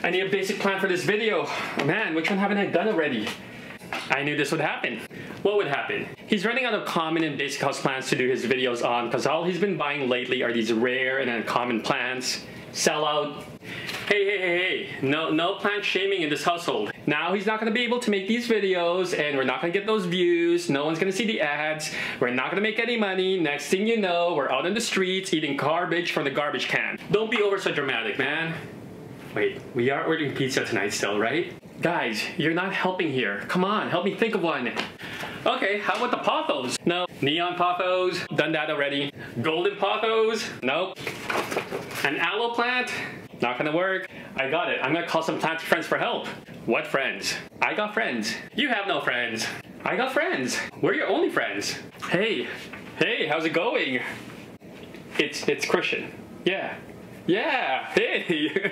I need a basic plan for this video. Man, which one haven't I done already? I knew this would happen. What would happen? He's running out of common and basic houseplants to do his videos on because all he's been buying lately are these rare and uncommon plants. Sell out. Hey. No plant shaming in this household. Now he's not going to be able to make these videos and we're not going to get those views. No one's going to see the ads. We're not going to make any money. Next thing you know, we're out in the streets eating garbage from the garbage can. Don't be over so dramatic, man. Wait, we are ordering pizza tonight still, right? Guys, you're not helping here. Come on, help me think of one. Okay, how about the pothos? No. Neon pothos? Done that already. Golden pothos? Nope. An aloe plant? Not gonna work. I got it. I'm gonna call some Planty Friends for help. What friends? I got friends. You have no friends. I got friends. We're your only friends. Hey, how's it going? It's Christian. Yeah, hey.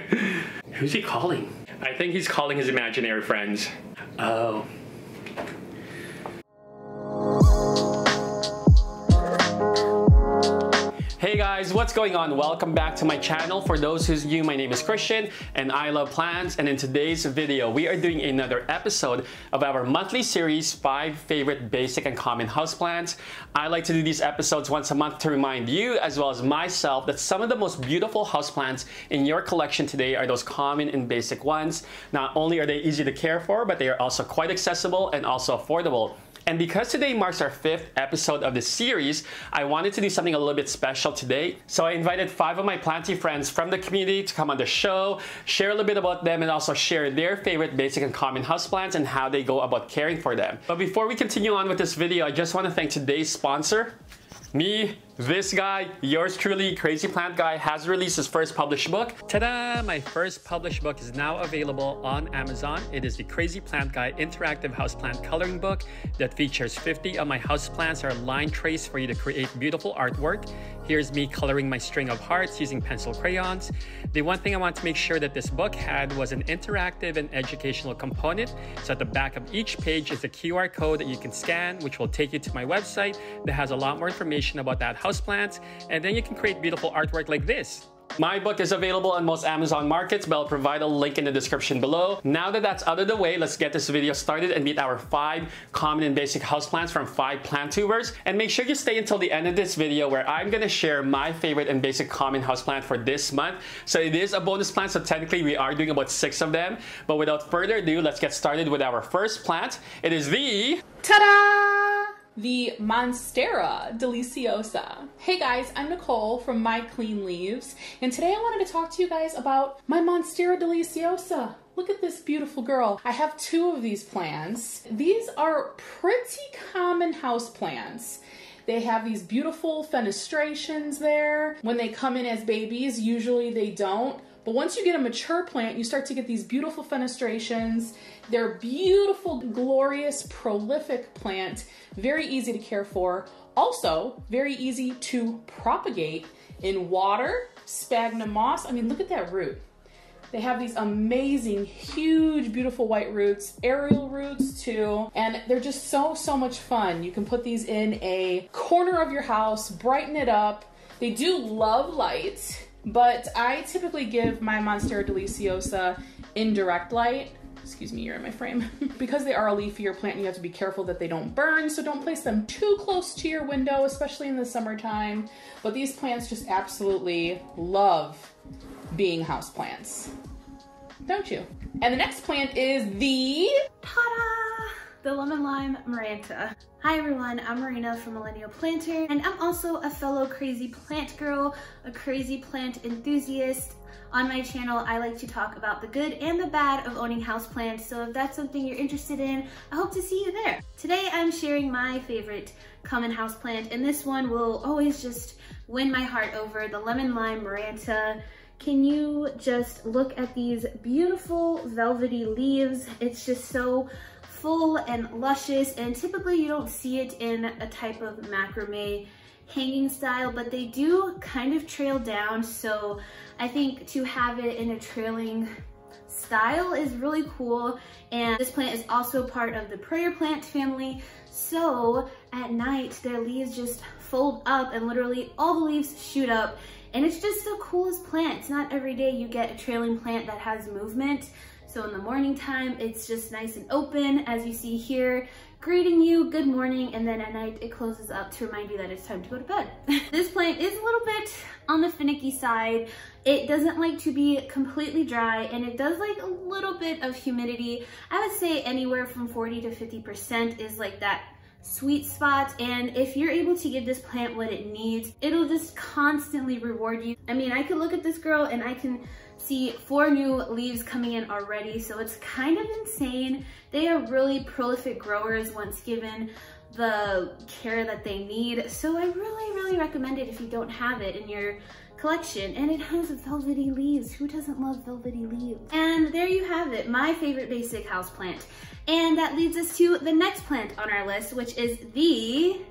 Who's he calling? I think he's calling his imaginary friends. Oh. Hey guys, what's going on? Welcome back to my channel. For those who's new, my name is Christian and I love plants, and in today's video we are doing another episode of our monthly series 5 favorite basic and common houseplants. I like to do these episodes once a month to remind you as well as myself that some of the most beautiful houseplants in your collection today are those common and basic ones. Not only are they easy to care for, but they are also quite accessible and also affordable. And because today marks our 5th episode of this series, I wanted to do something a little bit special today. So I invited 5 of my Planty friends from the community to come on the show, share a little bit about them, and also share their favorite basic and common houseplants and how they go about caring for them. But before we continue on with this video, I just want to thank today's sponsor. Me, this guy, yours truly, Crazy Plant Guy, has released his first published book. Ta-da! My first published book is now available on Amazon. It is the Crazy Plant Guy Interactive Houseplant Coloring Book that features 50 of my houseplants or line trays for you to create beautiful artwork. Here's me coloring my string of hearts using pencil crayons. The one thing I want to make sure that this book had was an interactive and educational component. So at the back of each page is a QR code that you can scan, which will take you to my website that has a lot more information about that houseplant, and then you can create beautiful artwork like this. My book is available on most Amazon markets, but I'll provide a link in the description below. Now that that's out of the way, let's get this video started and meet our 5 common and basic houseplants from 5 PlanTubers. And make sure you stay until the end of this video where I'm gonna share my favorite and basic common houseplant for this month. So it is a bonus plant, so technically we are doing about 6 of them. But without further ado, let's get started with our first plant. It is the... Ta-da! The Monstera deliciosa. Hey guys, I'm Nicole from My Clean Leaves, and today I wanted to talk to you guys about my Monstera deliciosa. Look at this beautiful girl. I have 2 of these plants. These are pretty common house plants. They have these beautiful fenestrations there. When they come in as babies, usually they don't. But once you get a mature plant, you start to get these beautiful fenestrations. They're beautiful, glorious, prolific plant. Very easy to care for. Also, very easy to propagate in water, sphagnum moss. I mean, look at that root. They have these amazing, huge, beautiful white roots, aerial roots too, and they're just so much fun. You can put these in a corner of your house, brighten it up. They do love light, but I typically give my Monstera deliciosa indirect light. Excuse me, you're in my frame. Because they are a leafier plant, you have to be careful that they don't burn, so don't place them too close to your window, especially in the summertime. But these plants just absolutely love being houseplants, don't you? And the next plant is the... Ta-da! The Lemon Lime Miranta. Hi everyone, I'm Marina from Millenial Planter, and I'm also a fellow crazy plant girl, a crazy plant enthusiast. On my channel, I like to talk about the good and the bad of owning houseplants, so if that's something you're interested in, I hope to see you there. Today I'm sharing my favorite common houseplant, and this one will always just win my heart over, the Lemon Lime Miranta. Can you just look at these beautiful velvety leaves? It's just so full and luscious, and typically you don't see it in a type of macrame hanging style, but they do kind of trail down, so I think to have it in a trailing style is really cool. And this plant is also part of the prayer plant family, So at night, their leaves just fold up and literally all the leaves shoot up. And it's just the coolest plant. It's not every day you get a trailing plant that has movement. So in the morning time, it's just nice and open, as you see here, greeting you, good morning, and then at night it closes up to remind you that it's time to go to bed. This plant is a little bit on the finicky side. It doesn't like to be completely dry, and it does like a little bit of humidity. I would say anywhere from 40 to 50% is like that sweet spot, and if you're able to give this plant what it needs, it'll just constantly reward you. I mean, I could look at this girl and I can see 4 new leaves coming in already, so it's kind of insane. They are really prolific growers once given the care that they need, so I really recommend it if you don't have it in your collection. And it has velvety leaves. Who doesn't love velvety leaves? And there you have it, my favorite basic houseplant. And that leads us to the next plant on our list, which is the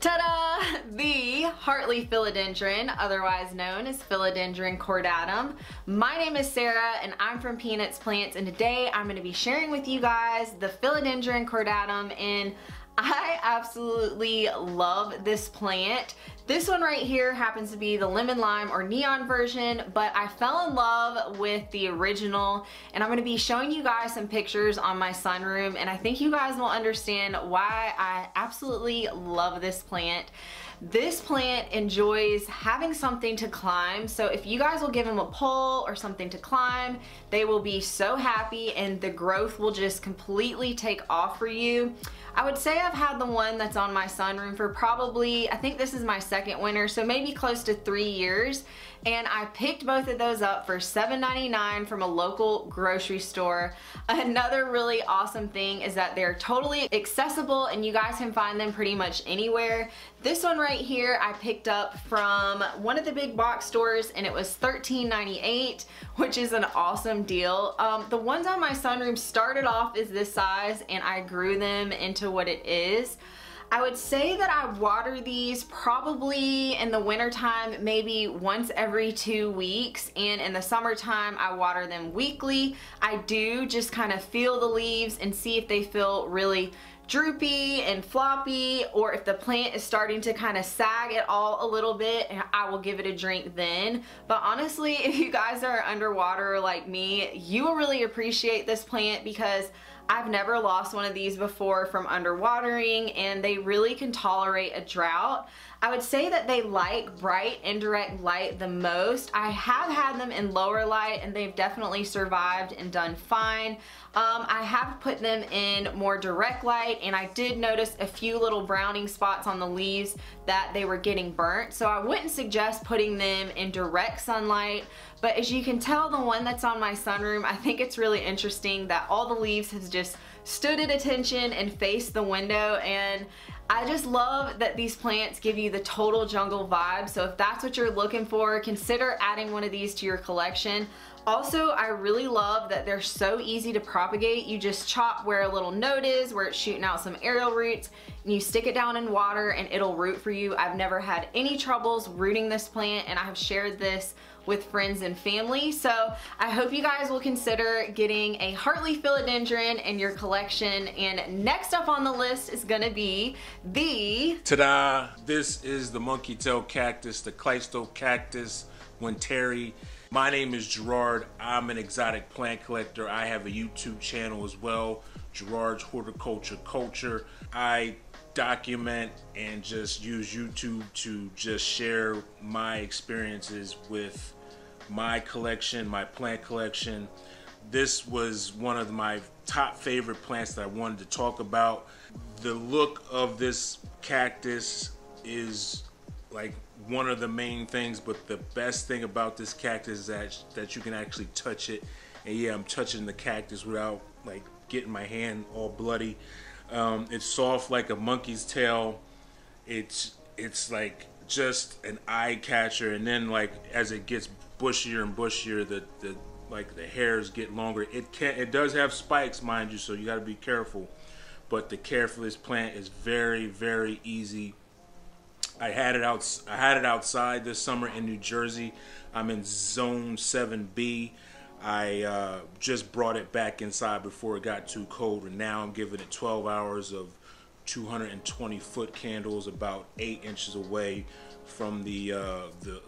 ta-da! The heartleaf philodendron, otherwise known as Philodendron Corda. My name is Sarah and I'm from Peanuts Plants, and today I'm going to be sharing with you guys the Philodendron Corda, and I absolutely love this plant. This one right here happens to be the lemon lime or neon version, but I fell in love with the original, and I'm going to be showing you guys some pictures on my sunroom, and I think you guys will understand why I absolutely love this plant. This plant enjoys having something to climb, so if you guys will give them a pole or something to climb, they will be so happy and the growth will just completely take off for you. I would say I've had the one that's on my sunroom for probably, I think this is my second winter, so maybe close to 3 years. And I picked both of those up for $7.99 from a local grocery store. Another really awesome thing is that they're totally accessible and you guys can find them pretty much anywhere. This one right here I picked up from one of the big box stores and it was $13.98, which is an awesome deal. The ones on my sunroom started off as this size and I grew them into what it is. I would say that I water these probably in the wintertime maybe once every 2 weeks, and in the summertime I water them weekly. I do just kind of feel the leaves and see if they feel really droopy and floppy, or if the plant is starting to kind of sag at all a little bit, and I will give it a drink then. But honestly, if you guys are underwater like me, you will really appreciate this plant because I've never lost one of these before from underwatering, and they really can tolerate a drought. I would say that they like bright indirect light the most. I have had them in lower light and they've definitely survived and done fine. I have put them in more direct light, and I did notice a few little browning spots on the leaves that they were getting burnt, so I wouldn't suggest putting them in direct sunlight. But as you can tell, the one that's on my sunroom, I think it's really interesting that all the leaves have just stood at attention and faced the window, and I just love that these plants give you the total jungle vibe. So if that's what you're looking for, consider adding one of these to your collection. Also, I really love that they're so easy to propagate. You just chop where a little node is, where it's shooting out some aerial roots, and you stick it down in water and it'll root for you. I've never had any troubles rooting this plant, and I have shared this with friends and family. So I hope you guys will consider getting a heartleaf philodendron in your collection. And next up on the list is gonna be the ta-da! This is the Monkeytail Cactus, the Cleisto Cactus Winteri. My name is Gerard. I'm an exotic plant collector. I have a YouTube channel as well, Gerard's Horticulture. I document and just use YouTube to just share my experiences with my collection, my plant collection. This was one of my top favorite plants that I wanted to talk about. The look of this cactus is like one of the main things, but the best thing about this cactus is that you can actually touch it. And yeah, I'm touching the cactus without like getting my hand all bloody. It's soft like a monkey's tail. It's like just an eye catcher, and then like as it gets bushier and bushier, the hairs get longer. It does have spikes, mind you, so you got to be careful. But the care for this plant is very, very easy. I had it outside this summer in New Jersey. I'm in zone 7B. I just brought it back inside before it got too cold, and now I'm giving it 12 hours of 220-foot candles about 8 inches away from the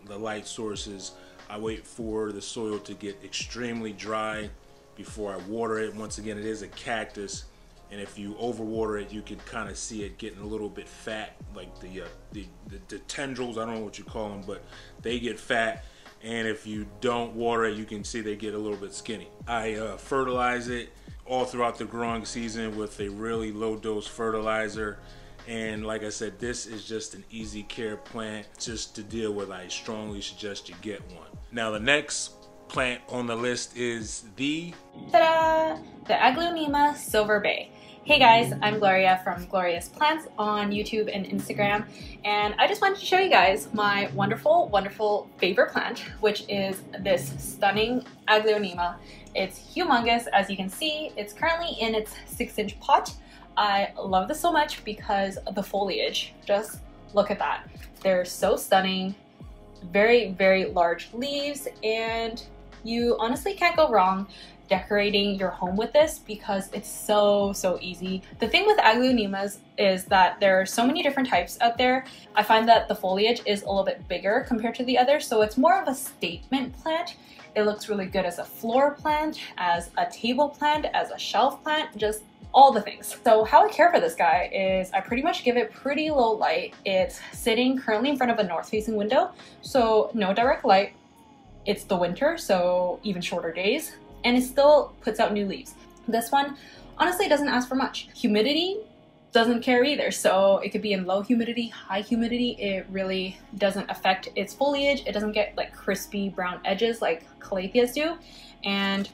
light sources. I wait for the soil to get extremely dry before I water it. Once again, it is a cactus, and if you overwater it, you can kind of see it getting a little bit fat, like the tendrils, I don't know what you call them, but they get fat. And if you don't water it, you can see they get a little bit skinny. I fertilize it all throughout the growing season with a really low dose fertilizer. And like I said, this is just an easy care plant just to deal with. I strongly suggest you get one. Now the next plant on the list is the Aglaonema Silver Bay. Hey guys, I'm Gloria from Gloria's Plants on YouTube and Instagram, and I just wanted to show you guys my wonderful, wonderful favorite plant, which is this stunning Aglaonema. It's humongous, as you can see. It's currently in its 6-inch pot. I love this so much because of the foliage. Just look at that. They're so stunning. Very, very large leaves, and you honestly can't go wrong decorating your home with this because it's so easy. The thing with Aglaonemas is that there are so many different types out there. I find that the foliage is a little bit bigger compared to the others, so it's more of a statement plant. It looks really good as a floor plant, as a table plant, as a shelf plant, just all the things. So how I care for this guy is I pretty much give it pretty low light. It's sitting currently in front of a north-facing window, so no direct light. It's the winter, so even shorter days, and it still puts out new leaves. This one honestly doesn't ask for much. Humidity doesn't care either, so it could be in low humidity, high humidity. It really doesn't affect its foliage. It doesn't get like crispy brown edges like calatheas do, and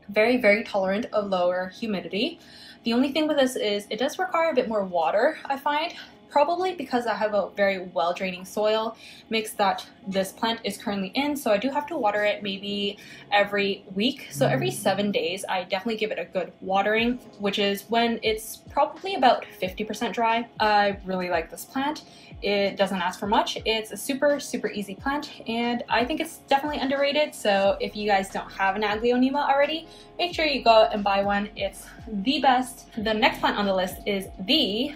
very, very tolerant of lower humidity. The only thing with this is it does require a bit more water, I find. Probably because I have a very well draining soil mix that this plant is currently in, so I do have to water it maybe every week. So every 7 days I definitely give it a good watering, which is when it's probably about 50% dry. I really like this plant. It doesn't ask for much. It's a super easy plant, and I think it's definitely underrated. So if you guys don't have an Aglaonema already, make sure you go and buy one. It's the best. The next plant on the list is the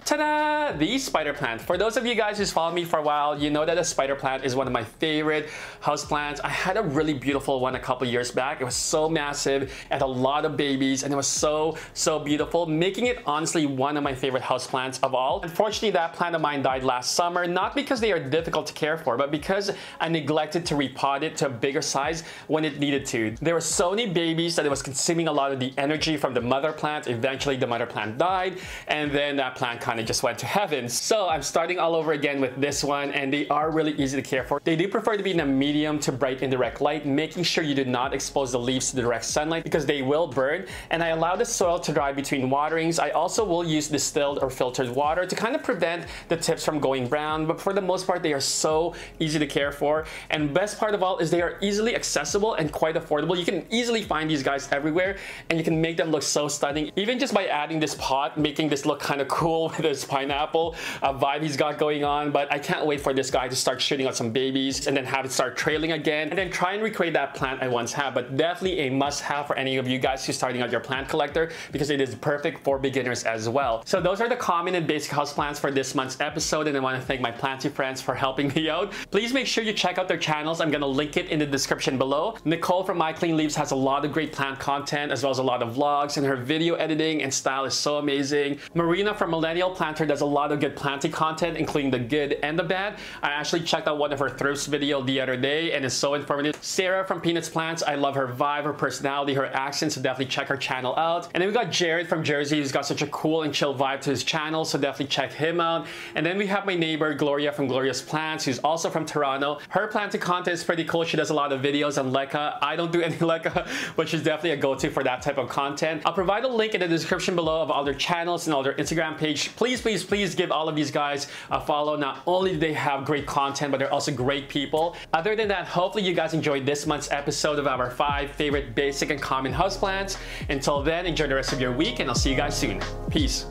spider plant. For those of you guys who's followed me for a while, you know that the spider plant is one of my favorite house plants. I had a really beautiful one a couple years back. It was so massive, it had a lot of babies, and it was so beautiful, making it honestly one of my favorite house plants of all. Unfortunately, that plant of mine died last summer, not because they are difficult to care for, but because I neglected to repot it to a bigger size when it needed to. There were so many babies that it was consuming a lot of the energy from the mother plant. Eventually the mother plant died, and then that plant kind of just went to heaven. So I'm starting all over again with this one, and they are really easy to care for. They do prefer to be in a medium to bright indirect light, making sure you do not expose the leaves to the direct sunlight because they will burn. And I allow the soil to dry between waterings. I also will use distilled or filtered water to kind of prevent the tips from going brown, but for the most part they are so easy to care for. And best part of all is they are easily accessible and quite affordable. You can easily find these guys everywhere, and you can make them look so stunning, even just by adding this pot, making this look kind of cool with this pineapple vibe he's got going on. But I can't wait for this guy to start shooting out some babies and then have it start trailing again, and then try and recreate that plant I once had. But definitely a must-have for any of you guys who's starting out your plant collector, because it is perfect for beginners as well. So those are the common and basic houseplants for this month's episode, and I want to thank my Planty friends for helping me out. Please make sure you check out their channels. I'm gonna link it in the description below. Nicole from My Clean Leaves has a lot of great plant content, as well as a lot of vlogs, and her video editing and style is so amazing. Marina from Millenial Planter does a lot of good planting content, including the good and the bad. I actually checked out one of her thrifts video the other day, and it's so informative. Sarah from Peanuts Plants, I love her vibe, her personality, her accent, so definitely check her channel out. And then we got Gerard from Jersey, who's got such a cool and chill vibe to his channel, so definitely check him out. And then we have my neighbor Gloria from Gloria's Plants, who's also from Toronto. Her planting content is pretty cool. She does a lot of videos on leca. I don't do any leca, but she's definitely a go-to for that type of content. I'll provide a link in the description below of all their channels and all their Instagram page. Please give all of these guys a follow. Not only do they have great content, but they're also great people. Other than that, hopefully you guys enjoyed this month's episode of our 5 favorite basic and common houseplants. Until then, enjoy the rest of your week, and I'll see you guys soon. Peace.